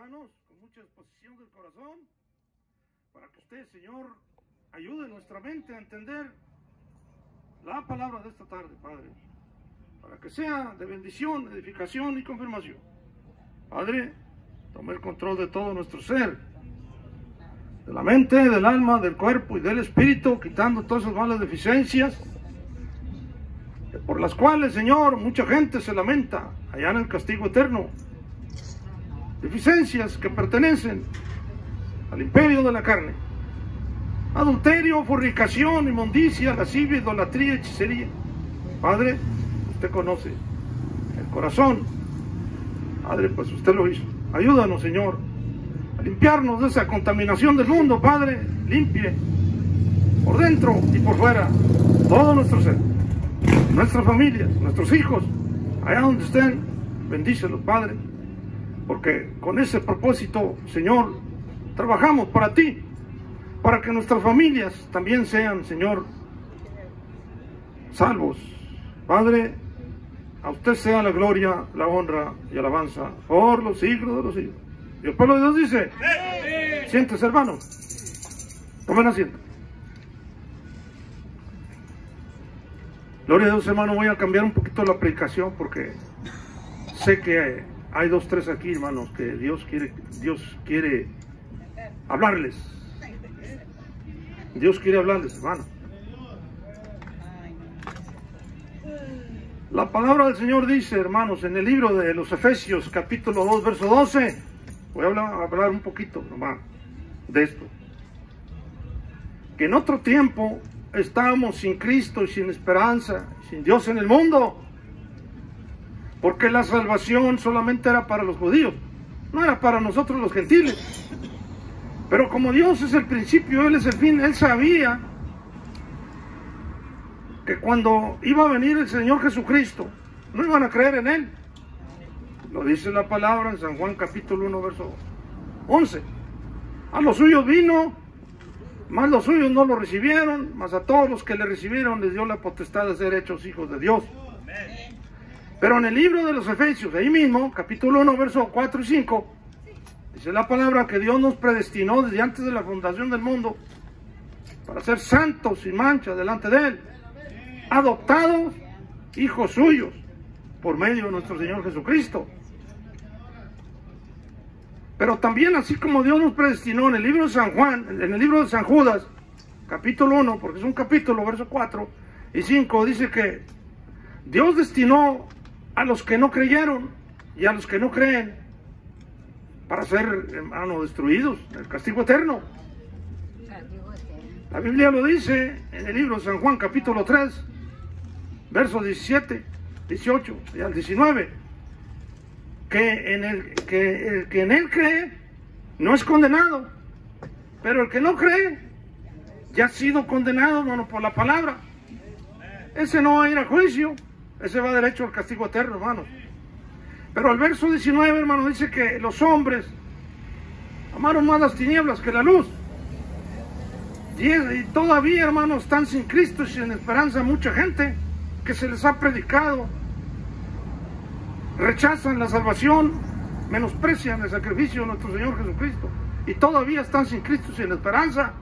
hermanos, con mucha disposición del corazón, para que usted, Señor, ayude nuestra mente a entender la palabra de esta tarde, Padre, para que sea de bendición, edificación y confirmación. Padre, tome el control de todo nuestro ser, de la mente, del alma, del cuerpo y del espíritu, quitando todas esas malas deficiencias, por las cuales, Señor, mucha gente se lamenta allá en el castigo eterno. Deficiencias que pertenecen al imperio de la carne: adulterio, fornicación, inmundicia, lascivia, idolatría, hechicería. Padre, usted conoce el corazón. Padre, pues usted lo hizo. Ayúdanos, Señor, a limpiarnos de esa contaminación del mundo. Padre, limpie por dentro y por fuera todo nuestro ser, nuestras familias, nuestros hijos, allá donde estén. Bendícelos, Padre, porque con ese propósito, Señor, trabajamos para ti, para que nuestras familias también sean, Señor, salvos. Padre, a usted sea la gloria, la honra y alabanza por los siglos de los siglos. Y el pueblo de Dios dice: ¡sí! Siéntese, hermano. Tomen asiento. Gloria a Dios, hermano. Voy a cambiar un poquito la predicación porque sé que hay 2, 3 aquí, hermanos, que Dios quiere hablarles. Dios quiere hablarles, hermano. La palabra del Señor dice, hermanos, en el libro de los Efesios, capítulo 2, verso 12. Voy a hablar un poquito nomás de esto. Que en otro tiempo estábamos sin Cristo y sin esperanza, sin Dios en el mundo, porque la salvación solamente era para los judíos, no era para nosotros los gentiles. Pero como Dios es el principio, Él es el fin, Él sabía que cuando iba a venir el Señor Jesucristo, no iban a creer en Él. Lo dice la palabra en San Juan capítulo 1, verso 11. A los suyos vino, mas los suyos no lo recibieron, mas a todos los que le recibieron les dio la potestad de ser hechos hijos de Dios. Pero en el libro de los Efesios, ahí mismo, capítulo 1, verso 4 y 5, dice la palabra que Dios nos predestinó desde antes de la fundación del mundo para ser santos sin mancha delante de Él, adoptados hijos suyos por medio de nuestro Señor Jesucristo. Pero también, así como Dios nos predestinó en el libro de San Juan, en el libro de San Judas, capítulo 1, porque es un capítulo, verso 4 y 5, dice que Dios destinó a los que no creyeron y a los que no creen para ser, hermano, destruidos en el castigo eterno. La Biblia lo dice en el libro de San Juan, capítulo 3, versos 17, 18 y al 19, que el que en Él cree no es condenado, pero el que no cree ya ha sido condenado, hermano, por la palabra. Ese no va a ir a juicio, ese va derecho al castigo eterno, hermano. Pero el verso 19, hermano, dice que los hombres amaron más las tinieblas que la luz. Y todavía, hermano, están sin Cristo y sin esperanza mucha gente que se les ha predicado. Rechazan la salvación, menosprecian el sacrificio de nuestro Señor Jesucristo y todavía están sin Cristo y sin esperanza.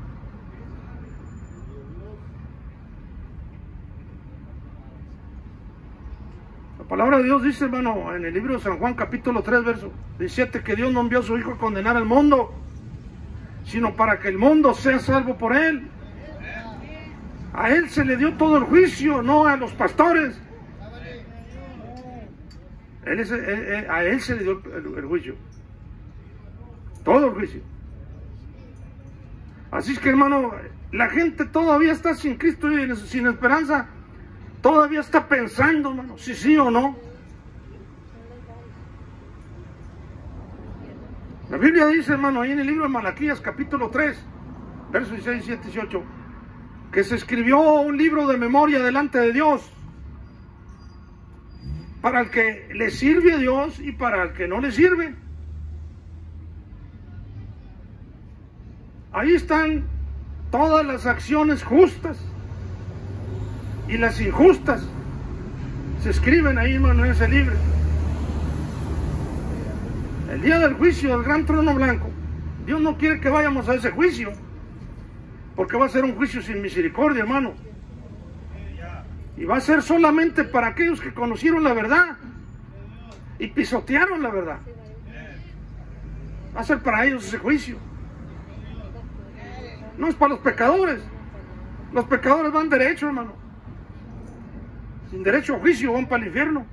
La palabra de Dios dice, hermano, en el libro de San Juan, capítulo 3, verso 17, que Dios no envió a su Hijo a condenar al mundo, sino para que el mundo sea salvo por Él. A Él se le dio todo el juicio, no a los pastores. A Él se le dio el juicio, todo el juicio. Así es que, hermano, la gente todavía está sin Cristo y sin esperanza. Todavía está pensando, hermano, si sí o no. La Biblia dice, hermano, ahí en el libro de Malaquías, capítulo 3, versos 16, 17, 18, que se escribió un libro de memoria delante de Dios para el que le sirve a Dios y para el que no le sirve. Ahí están todas las acciones justas y las injustas. Se escriben ahí, hermano, en ese libro. El día del juicio del gran trono blanco, Dios no quiere que vayamos a ese juicio, porque va a ser un juicio sin misericordia, hermano. Y va a ser solamente para aquellos que conocieron la verdad y pisotearon la verdad. Va a ser para ellos ese juicio. No es para los pecadores. Los pecadores van derecho, hermano. Sin derecho a juicio van para el infierno.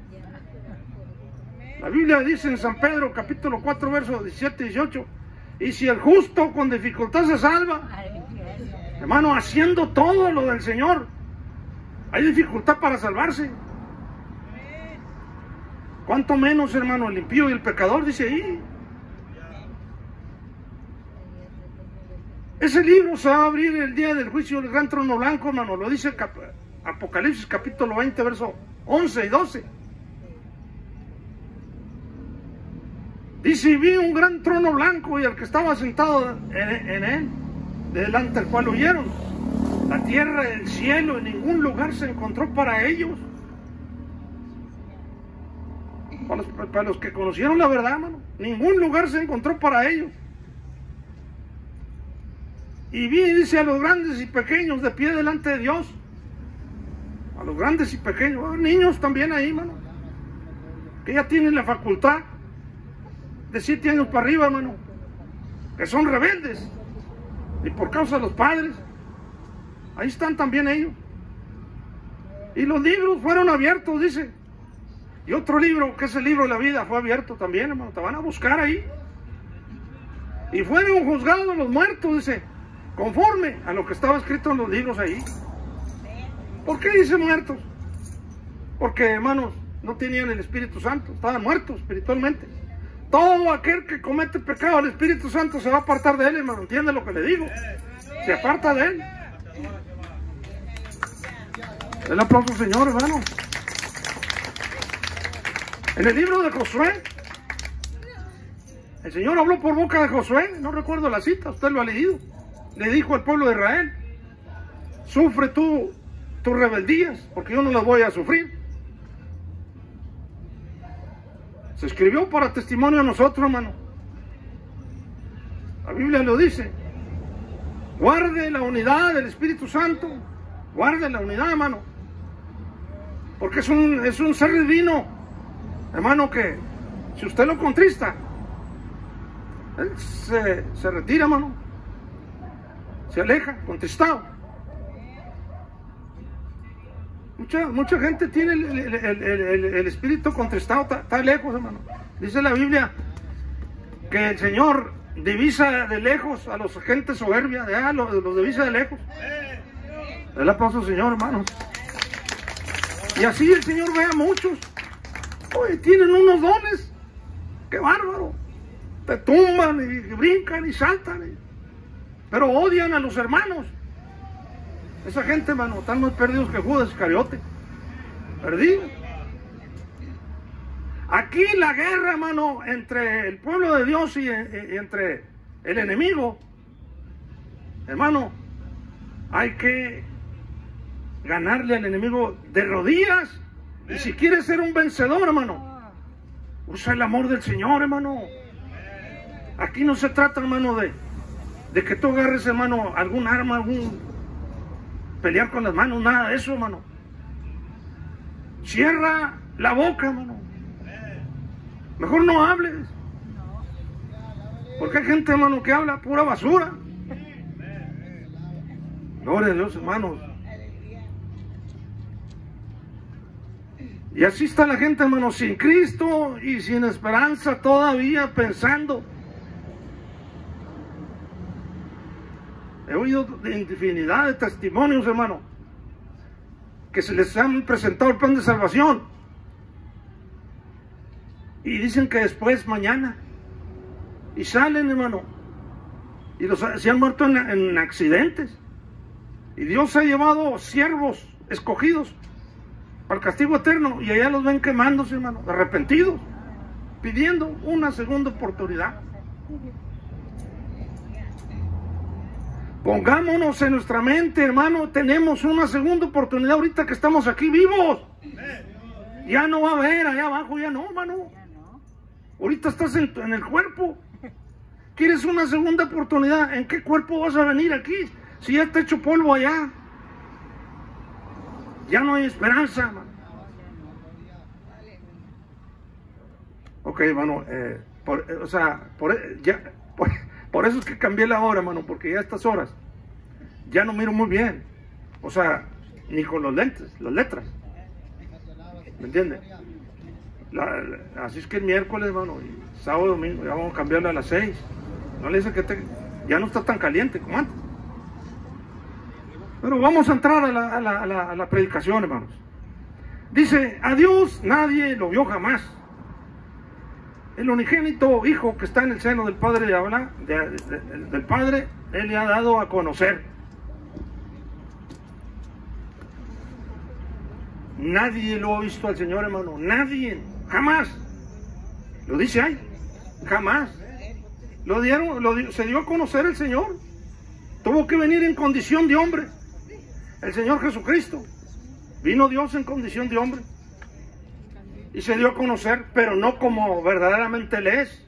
La Biblia dice en San Pedro, capítulo 4, versos 17 y 18, y si el justo con dificultad se salva, hermano, haciendo todo lo del Señor, hay dificultad para salvarse. ¿Cuánto menos, hermano, el impío y el pecador? Dice ahí. Ese libro se va a abrir el día del juicio del gran trono blanco, hermano. Lo dice Apocalipsis capítulo 20, versos 11 y 12. Dice, y vi un gran trono blanco y al que estaba sentado en él, delante del cual huyeron la tierra y el cielo, en ningún lugar se encontró para ellos. Para los que conocieron la verdad, hermano, ningún lugar se encontró para ellos. Y vi, dice, a los grandes y pequeños de pie delante de Dios. A los grandes y pequeños, niños también ahí, hermano, que ya tienen la facultad de 7 años para arriba, hermano, que son rebeldes y por causa de los padres, ahí están también ellos. Y los libros fueron abiertos, dice. Y otro libro, que es el libro de la vida, fue abierto también, hermano. Te van a buscar ahí. Y fueron juzgados los muertos, dice, conforme a lo que estaba escrito en los libros ahí. ¿Por qué dice muertos? Porque, hermanos, no tenían el Espíritu Santo, estaban muertos espiritualmente. Todo aquel que comete pecado, el Espíritu Santo se va a apartar de él, hermano. ¿Entiende lo que le digo? Se aparta de él. El aplauso, Señor, hermano. En el libro de Josué, el Señor habló por boca de Josué, no recuerdo la cita, usted lo ha leído. Le dijo al pueblo de Israel, sufre tú tus rebeldías, porque yo no las voy a sufrir. Se escribió para testimonio a nosotros, hermano. La Biblia lo dice. Guarde la unidad del Espíritu Santo. Guarde la unidad, hermano. Porque es un ser divino, hermano, que si usted lo contrista, él se retira, hermano. Se aleja, contristado. Mucha gente tiene el espíritu contristado, está lejos, hermano. Dice la Biblia que el Señor divisa de lejos a los gentes soberbia, los divisa de lejos. El aplauso, Señor, hermano. Y así el Señor ve a muchos. Oye, tienen unos dones. ¡Qué bárbaro! Te tumban y brincan y saltan. Pero odian a los hermanos. Esa gente, hermano, están más perdidos que Judas Iscariote. Perdidos. Aquí la guerra, hermano, entre el pueblo de Dios y entre el enemigo, hermano, hay que ganarle al enemigo de rodillas. Y si quieres ser un vencedor, hermano, usa el amor del Señor, hermano. Aquí no se trata, hermano, de que tú agarres, hermano, algún arma, pelear con las manos, nada de eso, hermano. Cierra la boca, hermano. Mejor no hables. Porque hay gente, hermano, que habla pura basura. Gloria a Dios, hermanos. Y así está la gente, hermano, sin Cristo y sin esperanza todavía, pensando. He oído de infinidad de testimonios, hermano, que se les han presentado el plan de salvación y dicen que después, mañana, y salen, hermano, y se han muerto en accidentes, y Dios ha llevado siervos escogidos para el castigo eterno, y allá los ven quemándose, hermano, arrepentidos, pidiendo una segunda oportunidad. Pongámonos en nuestra mente, hermano, tenemos una segunda oportunidad ahorita que estamos aquí vivos. Ya no va a haber allá abajo, ya no, hermano. Ahorita estás en el cuerpo. ¿Quieres una segunda oportunidad? ¿En qué cuerpo vas a venir aquí? Si ya está hecho polvo allá. Ya no hay esperanza, man. Ok, hermano, por eso es que cambié la hora, hermano, porque ya a estas horas ya no miro muy bien. O sea, ni con los lentes, las letras. ¿Me entiendes? Así es que el miércoles, hermano, y sábado y domingo, ya vamos a cambiarla a las 6. No le dice que ya no está tan caliente como antes. Pero vamos a entrar a la predicación, hermanos. Dice, a Dios nadie lo vio jamás. El unigénito Hijo que está en el seno del Padre del Padre, Él le ha dado a conocer. Nadie lo ha visto al Señor, hermano. Nadie, jamás. Lo dice ahí, jamás. Se dio a conocer el Señor. Tuvo que venir en condición de hombre. El Señor Jesucristo. Vino Dios en condición de hombre. Y se dio a conocer, pero no como verdaderamente Él es.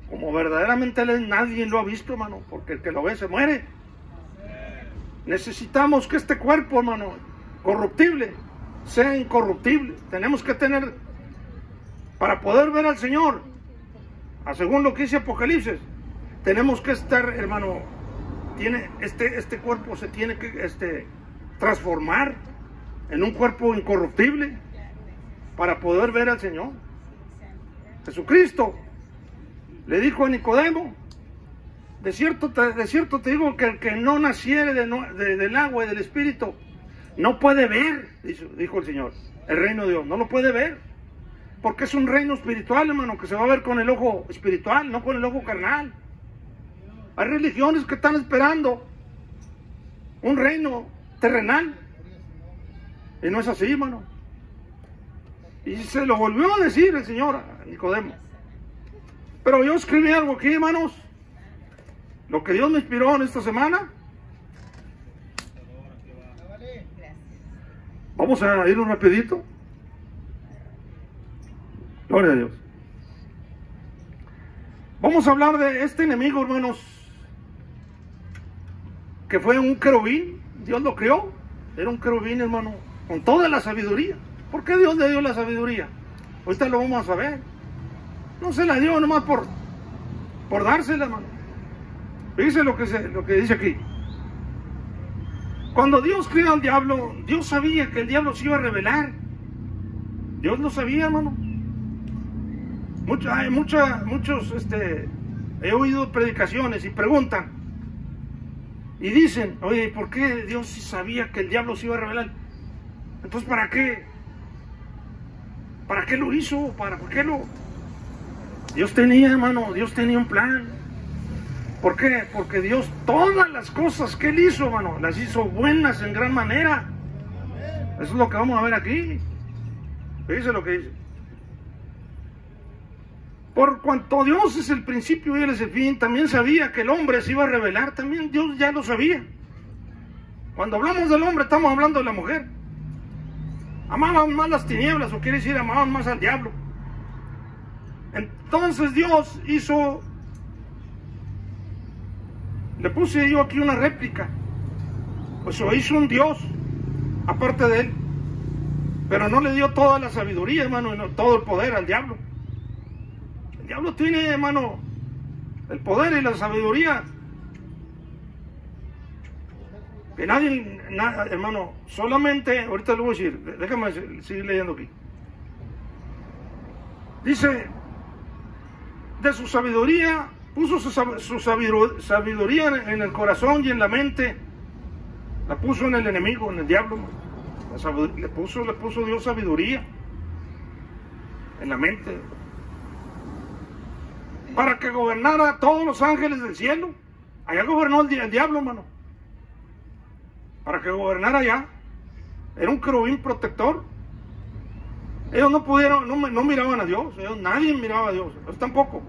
Como verdaderamente Él es, nadie lo ha visto, hermano, porque el que lo ve se muere. Necesitamos que este cuerpo, hermano, corruptible, sea incorruptible. Tenemos que tener, para poder ver al Señor, según lo que dice Apocalipsis, tenemos que estar, hermano, este cuerpo se tiene que transformar en un cuerpo incorruptible para poder ver al Señor. Jesucristo le dijo a Nicodemo, de cierto te digo que el que no naciere del agua y del Espíritu no puede ver, dijo el Señor, el reino de Dios. No lo puede ver, porque es un reino espiritual, hermano, que se va a ver con el ojo espiritual, no con el ojo carnal. Hay religiones que están esperando un reino terrenal, y no es así, hermano. Y se lo volvió a decir el Señor a Nicodemo. Pero yo escribí algo aquí, hermanos, lo que Dios me inspiró en esta semana. Vamos a ir un rapidito. Gloria a Dios. Vamos a hablar de este enemigo, hermanos, que fue un querubín. Dios lo creó. Era un querubín, hermano, con toda la sabiduría. ¿Por qué Dios le dio la sabiduría? Ahorita lo vamos a ver. No se la dio nomás por dársela, hermano. Fíjense lo que dice aquí. Cuando Dios creó al diablo, Dios sabía que el diablo se iba a rebelar. Dios lo sabía, hermano. He oído predicaciones y preguntan y dicen, oye, ¿por qué Dios sabía que el diablo se iba a rebelar? Entonces, ¿para qué? ¿Para qué lo hizo? ¿Por qué lo? Dios tenía, hermano, Dios tenía un plan. ¿Por qué? Porque Dios, todas las cosas que Él hizo, hermano, las hizo buenas en gran manera. Eso es lo que vamos a ver aquí. Fíjense lo que dice. Por cuanto Dios es el principio y Él es el fin, también sabía que el hombre se iba a rebelar. También Dios ya lo sabía. Cuando hablamos del hombre, estamos hablando de la mujer. Amaban más las tinieblas, o quiere decir, amaban más al diablo. Entonces Dios hizo, le puse yo aquí una réplica, pues lo hizo un Dios, aparte de Él, pero no le dio toda la sabiduría, hermano, y no todo el poder al diablo. El diablo tiene, hermano, el poder y la sabiduría que nadie, hermano, solamente, ahorita lo voy a decir, déjame seguir leyendo aquí. Dice, de su sabiduría, puso su sabiduría en el corazón y en la mente, la puso en el enemigo, en el diablo. Le puso Dios sabiduría en la mente, para que gobernara a todos los ángeles del cielo. Allá gobernó el diablo, hermano, para que gobernara allá. Era un querubín protector. Ellos no miraban a Dios, nadie miraba a Dios, ellos tampoco.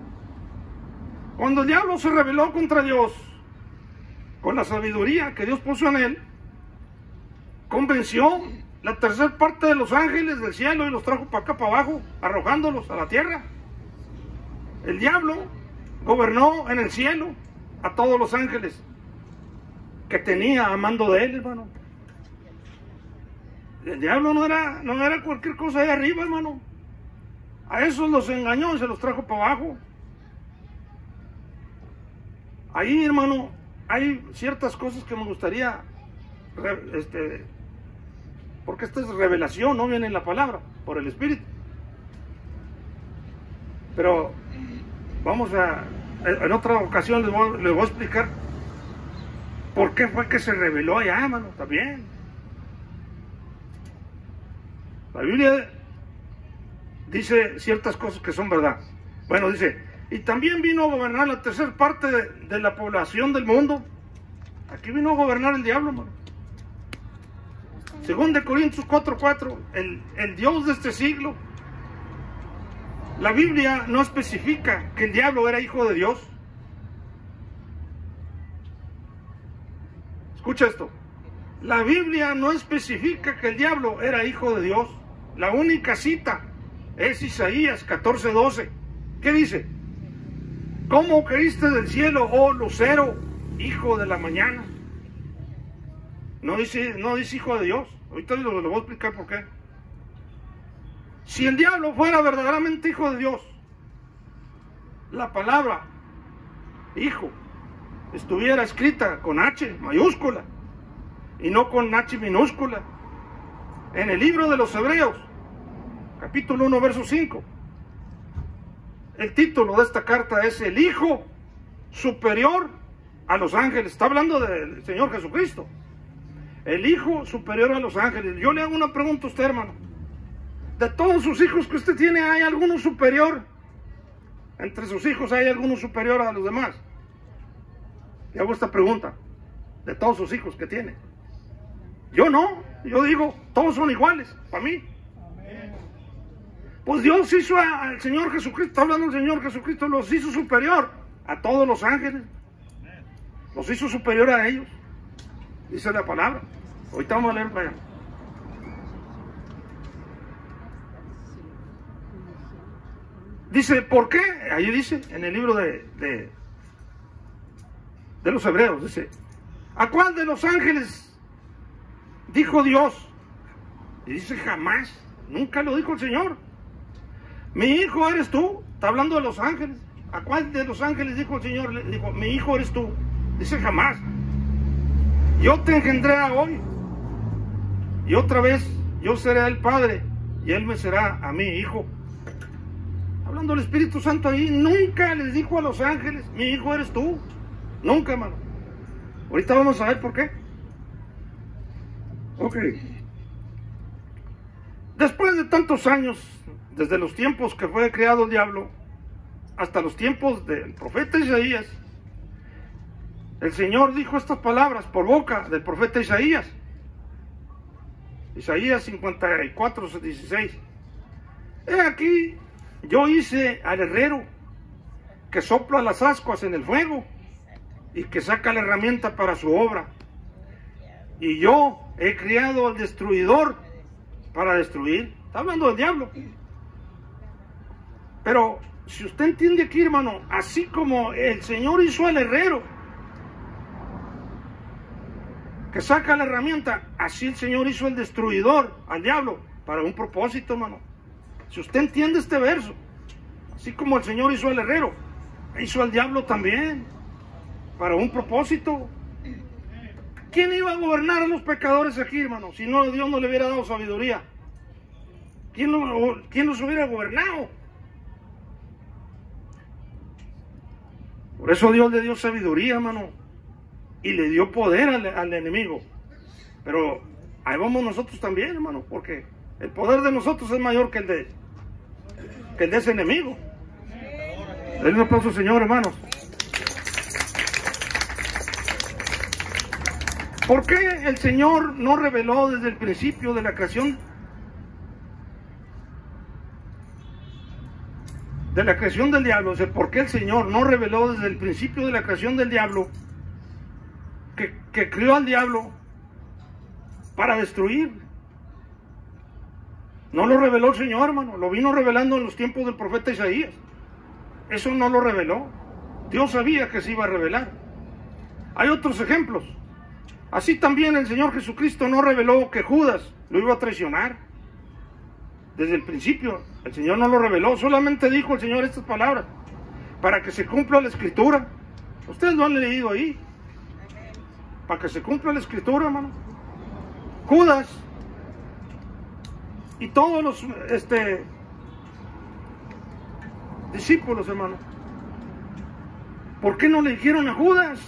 Cuando el diablo se rebeló contra Dios, con la sabiduría que Dios puso en él, convenció la tercera parte de los ángeles del cielo y los trajo para acá, para abajo, arrojándolos a la tierra. El diablo gobernó en el cielo a todos los ángeles que tenía a mando de él, hermano. El diablo no era cualquier cosa ahí arriba, hermano. A esos los engañó y se los trajo para abajo. Ahí, hermano, hay ciertas cosas que me gustaría, porque esta es revelación, no viene en la palabra, por el Espíritu. Pero vamos en otra ocasión les voy a explicar por qué fue que se reveló allá, hermano, también. La Biblia dice ciertas cosas que son verdad. Bueno, dice, y también vino a gobernar la tercera parte de la población del mundo. Aquí vino a gobernar el diablo, hermano. Según de Corintios 4:4, el Dios de este siglo. La Biblia no especifica que el diablo era hijo de Dios. Escucha esto. La Biblia no especifica que el diablo era hijo de Dios. La única cita es Isaías 14:12. ¿Qué dice? ¿Cómo caíste del cielo, oh lucero, hijo de la mañana? No dice hijo de Dios. Ahorita le voy a explicar por qué. Si el diablo fuera verdaderamente hijo de Dios, la palabra hijo estuviera escrita con H mayúscula y no con H minúscula. En el libro de los Hebreos, capítulo 1, verso 5, el título de esta carta es el Hijo superior a los ángeles. Está hablando del Señor Jesucristo. El Hijo superior a los ángeles. Yo le hago una pregunta a usted, hermano. De todos sus hijos que usted tiene, ¿hay alguno superior? Entre sus hijos, ¿hay alguno superior a los demás? Le hago esta pregunta. De todos sus hijos que tiene. Yo no. Yo digo, todos son iguales para mí. Pues Dios hizo al Señor Jesucristo, está hablando del Señor Jesucristo, los hizo superior a todos los ángeles. Los hizo superior a ellos. Dice la palabra. Ahorita vamos a leer para allá. Dice, ¿por qué? Ahí dice, en el libro de los Hebreos, dice, ¿a cuál de los ángeles dijo Dios? Y dice, jamás, nunca lo dijo el Señor. Mi hijo eres tú. Está hablando de los ángeles. ¿A cuál de los ángeles dijo el Señor? Le dijo, mi hijo eres tú. Dice, jamás. Yo te engendré hoy. Y otra vez yo seré el Padre y Él me será a mí hijo. Hablando del Espíritu Santo ahí, nunca les dijo a los ángeles, mi hijo eres tú. Nunca, hermano. Ahorita vamos a ver por qué. Ok. Después de tantos años, desde los tiempos que fue creado el diablo, hasta los tiempos del profeta Isaías, el Señor dijo estas palabras por boca del profeta Isaías. Isaías 54:16. He aquí, yo hice al herrero que sopla las ascuas en el fuego y que saca la herramienta para su obra. Y yo he criado al destruidor para destruir. Está hablando del diablo. Pero si usted entiende aquí, hermano, así como el Señor hizo al herrero que saca la herramienta, así el Señor hizo al destruidor, al diablo, para un propósito, hermano. Si usted entiende este verso, así como el Señor hizo al herrero, hizo al diablo también, para un propósito. ¿Quién iba a gobernar a los pecadores aquí, hermano? Si no, Dios no le hubiera dado sabiduría. ¿Quién los hubiera gobernado? Por eso Dios le dio sabiduría, hermano, y le dio poder al enemigo. Pero ahí vamos nosotros también, hermano, porque el poder de nosotros es mayor que el de ese enemigo. Denle un aplauso al Señor, hermanos. ¿Por qué el Señor no reveló desde el principio de la creación del diablo? O sea, ¿por qué el Señor no reveló desde el principio de la creación del diablo que crió al diablo para destruir? No lo reveló el Señor, hermano. Lo vino revelando en los tiempos del profeta Isaías. Eso no lo reveló. Dios sabía que se iba a revelar. Hay otros ejemplos. Así también el Señor Jesucristo no reveló que Judas lo iba a traicionar. Desde el principio, el Señor no lo reveló. Solamente dijo el Señor estas palabras para que se cumpla la Escritura. Ustedes lo han leído ahí. Para que se cumpla la Escritura, hermano. Judas y todos los discípulos, hermano. ¿Por qué no le dijeron a Judas?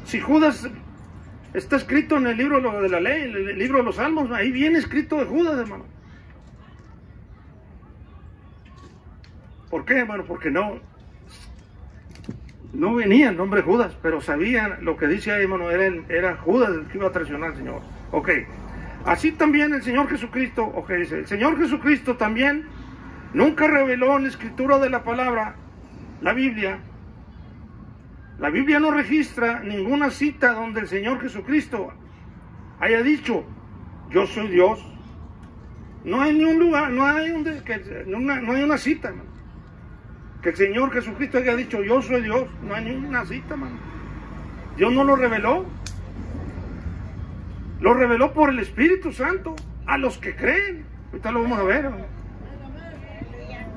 Si Judas está escrito en el libro de la ley, en el libro de los Salmos, ahí viene escrito de Judas, hermano. ¿Por qué, hermano? Porque no venía el nombre Judas, pero sabían lo que dice ahí, hermano, era Judas el que iba a traicionar al Señor. Ok. Así también el Señor Jesucristo, ok, dice, el Señor Jesucristo también nunca reveló en la escritura de la palabra, la Biblia. La Biblia no registra ninguna cita donde el Señor Jesucristo haya dicho, yo soy Dios. No hay ni un lugar, no hay una cita, hermano, que el Señor Jesucristo haya dicho, yo soy Dios. No hay ni una cita, hermano. Dios no lo reveló. Lo reveló por el Espíritu Santo a los que creen. Ahorita lo vamos a ver, hermano.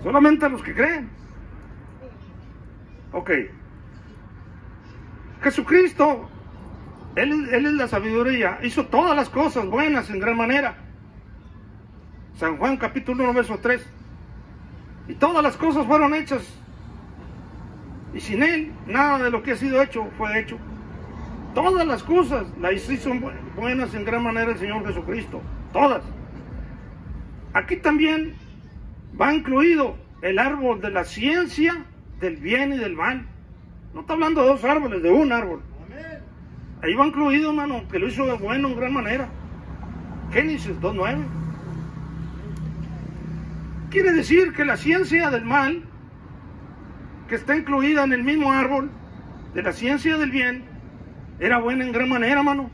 Solamente a los que creen. Ok. Jesucristo, Él es la sabiduría, hizo todas las cosas buenas en gran manera. San Juan capítulo 1 verso 3. Y todas las cosas fueron hechas. Y sin Él, nada de lo que ha sido hecho fue hecho. Todas las cosas las hizo buenas en gran manera el Señor Jesucristo. Todas. Aquí también va incluido el árbol de la ciencia del bien y del mal. No está hablando de dos árboles, de un árbol. Ahí va incluido, hermano, que lo hizo bueno en gran manera. Génesis 2:9. Quiere decir que la ciencia del mal, que está incluida en el mismo árbol de la ciencia del bien, era buena en gran manera, hermano.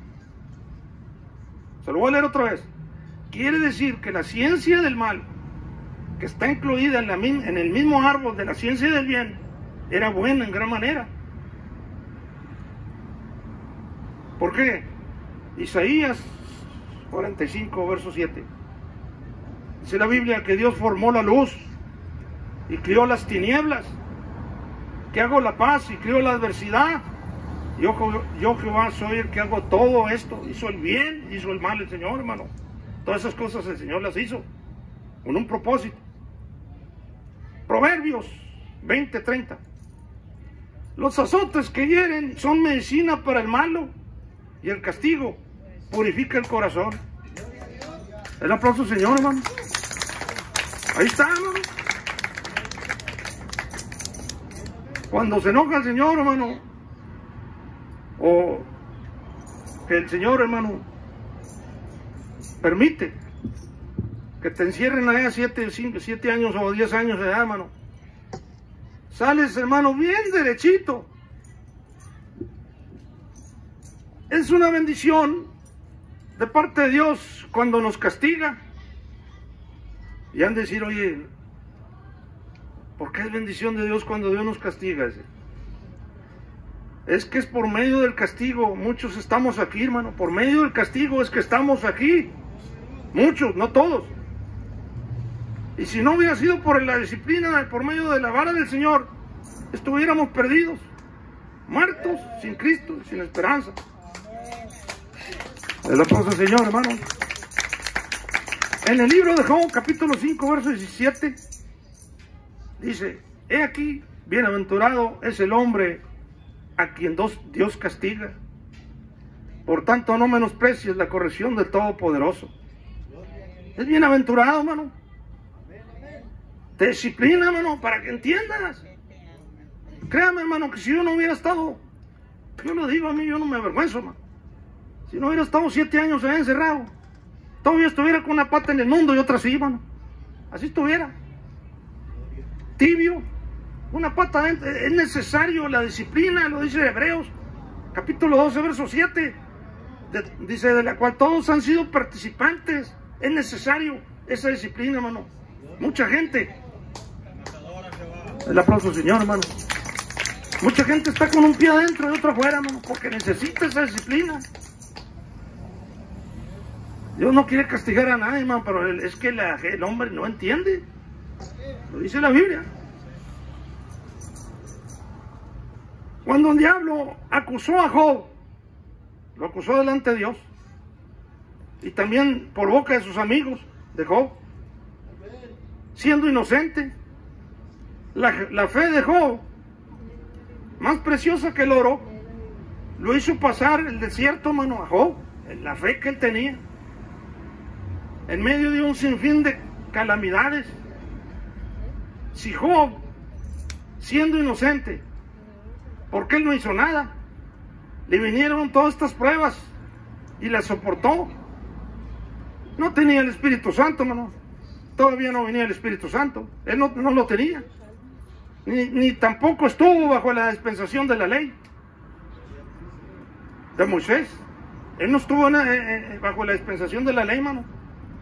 Se lo voy a leer otra vez. Quiere decir que la ciencia del mal, que está incluida en el mismo árbol de la ciencia del bien, era buena en gran manera. ¿Por qué? Isaías 45, verso 7. Dice la Biblia que Dios formó la luz y crió las tinieblas, que hago la paz y crió la adversidad. Yo Jehová soy el que hago todo esto. Hizo el bien, hizo el mal el Señor, hermano. Todas esas cosas el Señor las hizo con un propósito. Proverbios 20:30. Los azotes que hieren son medicina para el malo, y el castigo purifica el corazón. El aplauso al Señor, hermano. Ahí está, hermano. Cuando se enoja el Señor, hermano, o que el Señor, hermano, permite que te encierren allá 7 años o 10 años de edad, hermano, sales, hermano, bien derechito. Es una bendición de parte de Dios cuando nos castiga. Y han de decir, oye, ¿por qué es bendición de Dios cuando Dios nos castiga? Es que es por medio del castigo. Muchos estamos aquí, hermano. Por medio del castigo es que estamos aquí. Muchos, no todos. Y si no hubiera sido por la disciplina, por medio de la vara del Señor, estuviéramos perdidos, muertos, sin Cristo, sin esperanza. El aplauso al Señor, hermano. En el libro de Job, capítulo 5, verso 17, dice, he aquí, bienaventurado es el hombre a quien Dios castiga. Por tanto, no menosprecies la corrección del Todopoderoso. Es bienaventurado, hermano. Te disciplina, hermano, para que entiendas. Créame, hermano, que si yo no hubiera estado, yo lo digo a mí, yo no me avergüenzo, hermano. Si no hubiera estado 7 años ahí encerrado, todavía estuviera con una pata en el mundo y otra así, hermano. Así estuviera. Tibio, una pata adentro. Es necesario la disciplina, lo dice Hebreos, capítulo 12, verso 7. Dice, de la cual todos han sido participantes. Es necesario esa disciplina, hermano. Mucha gente. El aplauso, Señor, hermano. Mucha gente está con un pie adentro y otro afuera, hermano, porque necesita esa disciplina. Dios no quiere castigar a nadie, hermano, pero es que el hombre no entiende. Lo dice la Biblia. Cuando el diablo acusó a Job, lo acusó delante de Dios, y también por boca de sus amigos de Job, siendo inocente, la fe de Job, más preciosa que el oro, lo hizo pasar el desierto, hermano, a Job, la fe que él tenía, en medio de un sinfín de calamidades. Si Job, siendo inocente, porque él no hizo nada, le vinieron todas estas pruebas y las soportó. No tenía el Espíritu Santo, hermano. Todavía no venía el Espíritu Santo. Él no lo tenía. Ni tampoco estuvo bajo la dispensación de la ley de Moisés. Él no estuvo bajo la dispensación de la ley, hermano.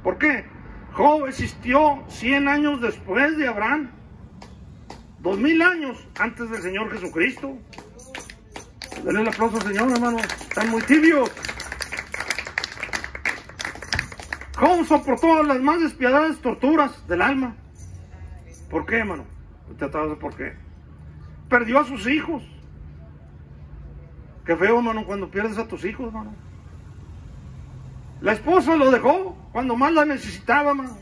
¿Por qué? Job existió 100 años después de Abraham. 2000 años antes del Señor Jesucristo. Denle el aplauso al Señor, hermano. Están muy tibios. Job soportó las más despiadadas torturas del alma. ¿Por qué, hermano? ¿Por qué? Perdió a sus hijos. Qué feo, hermano, cuando pierdes a tus hijos, hermano. La esposa lo dejó cuando más la necesitaba, hermano.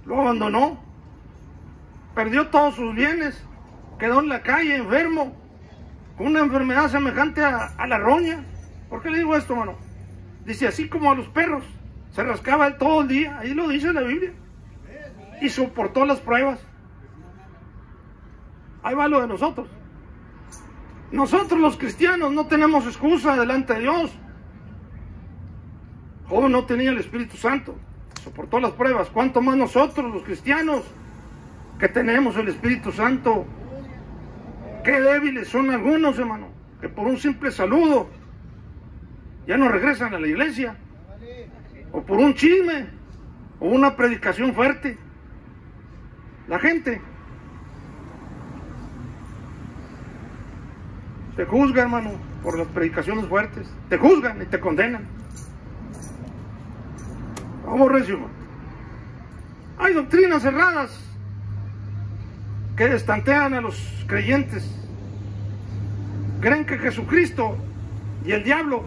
Lo abandonó. Perdió todos sus bienes. Quedó en la calle, enfermo, con una enfermedad semejante a la roña. ¿Por qué le digo esto, hermano? Dice, así como a los perros, se rascaba él todo el día. Ahí lo dice la Biblia. Y soportó las pruebas. Ahí va lo de nosotros. Nosotros los cristianos no tenemos excusa delante de Dios. Job no tenía el Espíritu Santo, soportó las pruebas. ¿Cuánto más nosotros los cristianos que tenemos el Espíritu Santo? Qué débiles son algunos, hermano, que por un simple saludo ya no regresan a la iglesia, o por un chisme o una predicación fuerte. La gente te juzga, hermano, por las predicaciones fuertes. Te juzgan y te condenan. Vamos, recio, hermano. Hay doctrinas erradas que destantean a los creyentes. Creen que Jesucristo y el diablo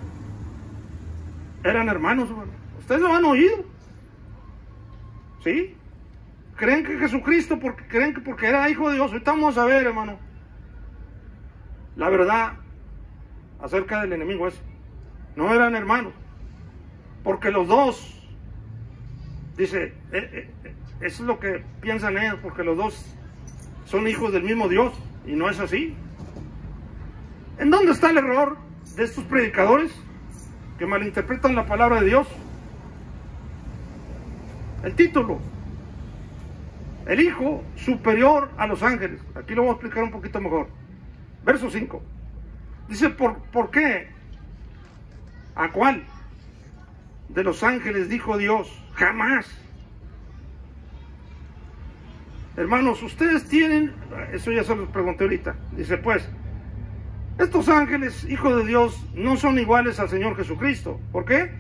eran hermanos, hermano. ¿Ustedes lo han oído? ¿Sí? Creen que Jesucristo, creen que porque era hijo de Dios. Ahorita vamos a ver, hermano, la verdad acerca del enemigo ese. No eran hermanos, porque los dos, dice, eso es lo que piensan ellos, porque los dos son hijos del mismo Dios, y no es así. ¿En dónde está el error de estos predicadores que malinterpretan la palabra de Dios? El título: el Hijo superior a los ángeles. Aquí lo voy a explicar un poquito mejor. Verso 5. Dice, ¿por qué? ¿A cuál de los ángeles dijo Dios? Jamás. Hermanos, ustedes tienen, eso ya se los pregunté ahorita. Dice, pues, estos ángeles, hijos de Dios, no son iguales al Señor Jesucristo. ¿Por qué?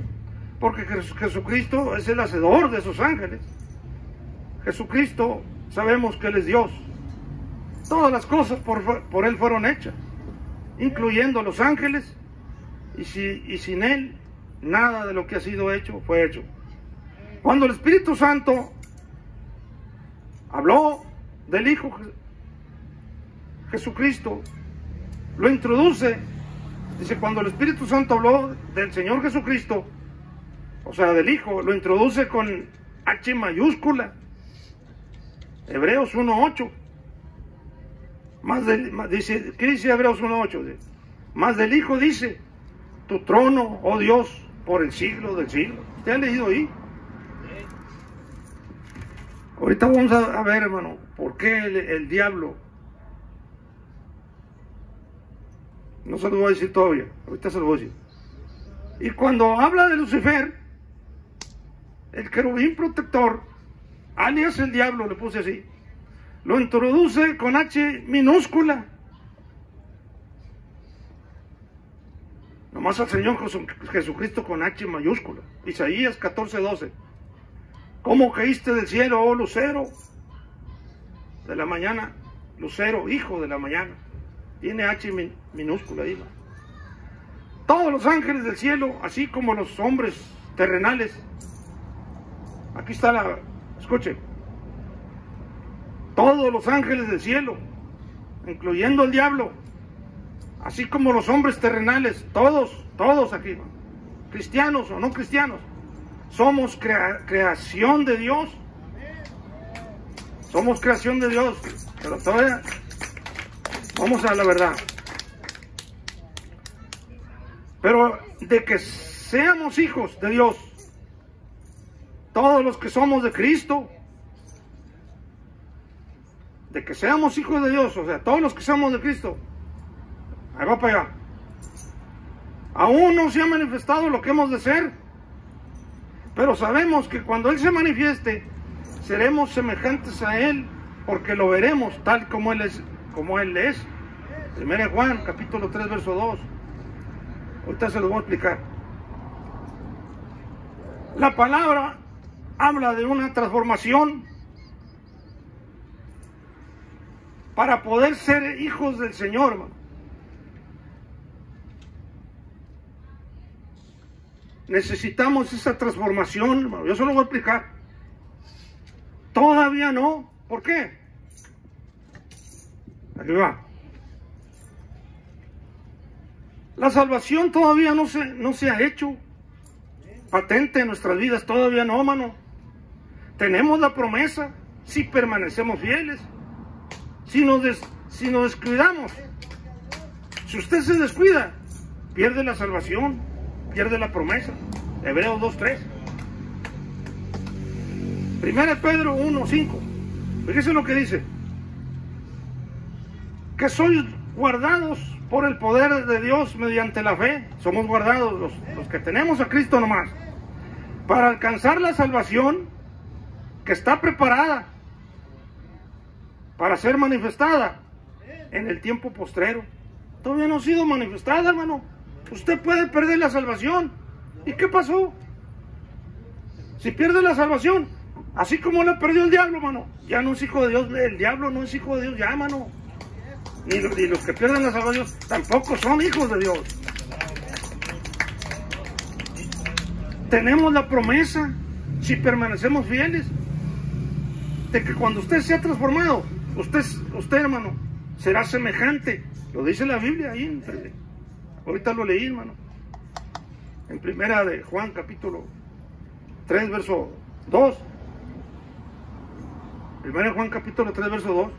Porque Jesucristo es el hacedor de esos ángeles. Jesucristo, sabemos que Él es Dios. Todas las cosas por Él fueron hechas, incluyendo los ángeles, y sin Él, nada de lo que ha sido hecho fue hecho. Cuando el Espíritu Santo habló del Hijo Jesucristo, lo introduce, dice, cuando el Espíritu Santo habló del Señor Jesucristo, o sea, del Hijo, lo introduce con H mayúscula. Hebreos 1:8. Dice, ¿qué dice Hebreos 1:8? Más del Hijo dice, tu trono, oh Dios, por el siglo del siglo. ¿Usted ha leído ahí? Ahorita vamos a ver, hermano, por qué el diablo, no se lo voy a decir todavía, ahorita se lo voy a decir. Y cuando habla de Lucifer, el querubín protector, alias el diablo, le puse así, lo introduce con H minúscula. Nomás al Señor Jesucristo con H mayúscula. Isaías 14:12. ¿Cómo caíste del cielo, oh lucero de la mañana? Lucero, hijo de la mañana. Tiene H minúscula ahí, ¿no? Todos los ángeles del cielo, así como los hombres terrenales. Aquí está la... Escuchen. Todos los ángeles del cielo, incluyendo el diablo, así como los hombres terrenales, todos aquí, ¿no? Cristianos o no cristianos, somos creación de Dios. Somos creación de Dios, pero todavía vamos a la verdad. Pero de que seamos hijos de Dios, todos los que somos de Cristo, de que seamos hijos de Dios, o sea, todos los que somos de Cristo, ahí va para allá. Aún no se ha manifestado lo que hemos de ser, pero sabemos que cuando Él se manifieste, seremos semejantes a Él, porque lo veremos tal como Él es. 1 Juan, capítulo 3, verso 2. Ahorita se lo voy a explicar. La palabra habla de una transformación para poder ser hijos del Señor, hermano. Necesitamos esa transformación, hermano. Yo se lo voy a explicar. Todavía no. ¿Por qué? Aquí va. La salvación todavía no se ha hecho patente en nuestras vidas. Todavía no, hermano. Tenemos la promesa si permanecemos fieles. Si nos descuidamos. Si usted se descuida, pierde la salvación, pierde la promesa. Hebreos 2:3. 1 Pedro 1:5. Fíjese lo que dice. Que sois guardados por el poder de Dios mediante la fe. Somos guardados los que tenemos a Cristo nomás, para alcanzar la salvación que está preparada para ser manifestada en el tiempo postrero. Todavía no ha sido manifestada, hermano. Usted puede perder la salvación. ¿Y qué pasó? Si pierde la salvación, así como la perdió el diablo, hermano, ya no es hijo de Dios. El diablo no es hijo de Dios ya, hermano. Ni los que pierden la salvación tampoco son hijos de Dios. Tenemos la promesa, si permanecemos fieles, de que cuando usted sea transformado, usted hermano, será semejante. Lo dice la Biblia ahí. Ahorita lo leí, hermano. En primera de Juan, capítulo 3, verso 2. Primera de Juan, capítulo 3, verso 2.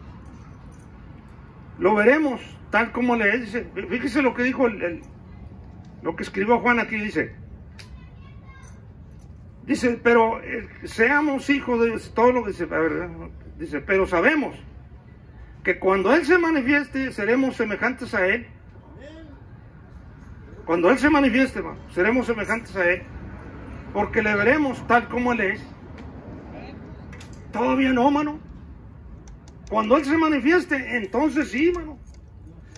Lo veremos tal como le dice. Fíjese lo que dijo lo que escribió Juan aquí, dice, pero seamos hijos de Dios, todo lo que dice, a ver, dice, pero sabemos que cuando Él se manifieste, seremos semejantes a Él. Cuando Él se manifieste, hermano, seremos semejantes a Él, porque le veremos tal como Él es. Todavía no, hermano. Cuando Él se manifieste, entonces sí, hermano.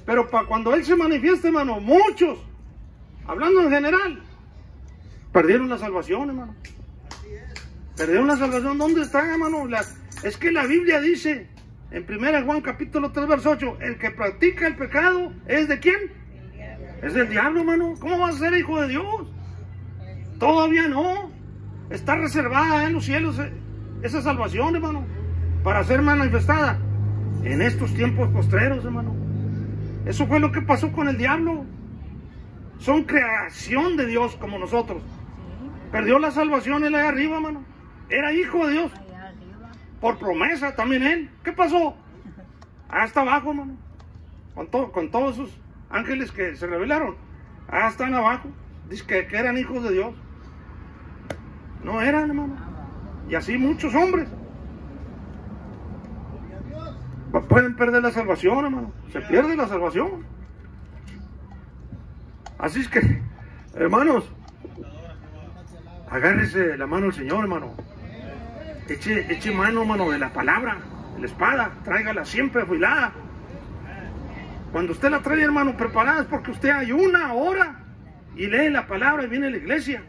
Pero para cuando Él se manifieste, hermano, muchos, hablando en general, perdieron la salvación, hermano. Perdieron la salvación. ¿Dónde está, hermano? Es que la Biblia dice, en 1 Juan capítulo 3, verso 8, el que practica el pecado, ¿es de quién? Es del diablo, hermano. ¿Cómo va a ser hijo de Dios? Todavía no. Está reservada en los cielos esa salvación, hermano, para ser manifestada en estos tiempos postreros, hermano. Eso fue lo que pasó con el diablo. Son creación de Dios como nosotros. Perdió la salvación él allá arriba, hermano. Era hijo de Dios. Por promesa también él. ¿Qué pasó? Hasta abajo, hermano. Con todos esos ángeles que se rebelaron. Hasta abajo. Dice que eran hijos de Dios. No eran, hermano. Y así muchos hombres pueden perder la salvación, hermano. Se pierde la salvación. Así es que, hermanos, Agárrese la mano del Señor, hermano. Eche mano, hermano, de la palabra, de la espada. Tráigala siempre afilada. Cuando usted la trae, hermano, preparada, es porque usted ayuna, ora y lee la palabra y viene a la iglesia.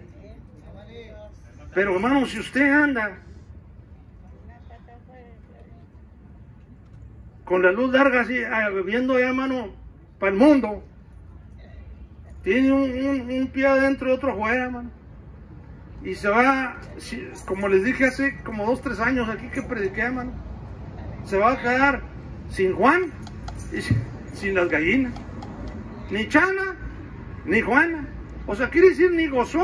Pero, hermano, si usted anda con la luz larga así, viendo ya, hermano, para el mundo, tiene un pie adentro y otro afuera, hermano, y se va, como les dije hace como 2 o 3 años aquí que prediqué, hermano, se va a quedar sin Juan y sin las gallinas, ni Chana ni Juana, o sea, quiere decir ni gozó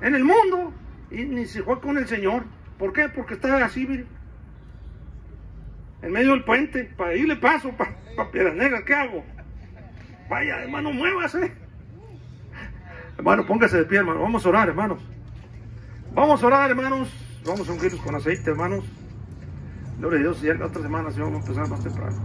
en el mundo y ni se fue con el Señor. ¿Por qué? Porque estaba así, mire, en medio del puente, para irle paso para Piedras Negras. ¿Qué hago? Vaya, hermano, muévase. Hermano, póngase de pie, hermano. Vamos a orar, hermanos. Vamos a orar, hermanos. Vamos a ungirnos con aceite, hermanos. Gloria a Dios. Ya la otra semana sí vamos a empezar más temprano.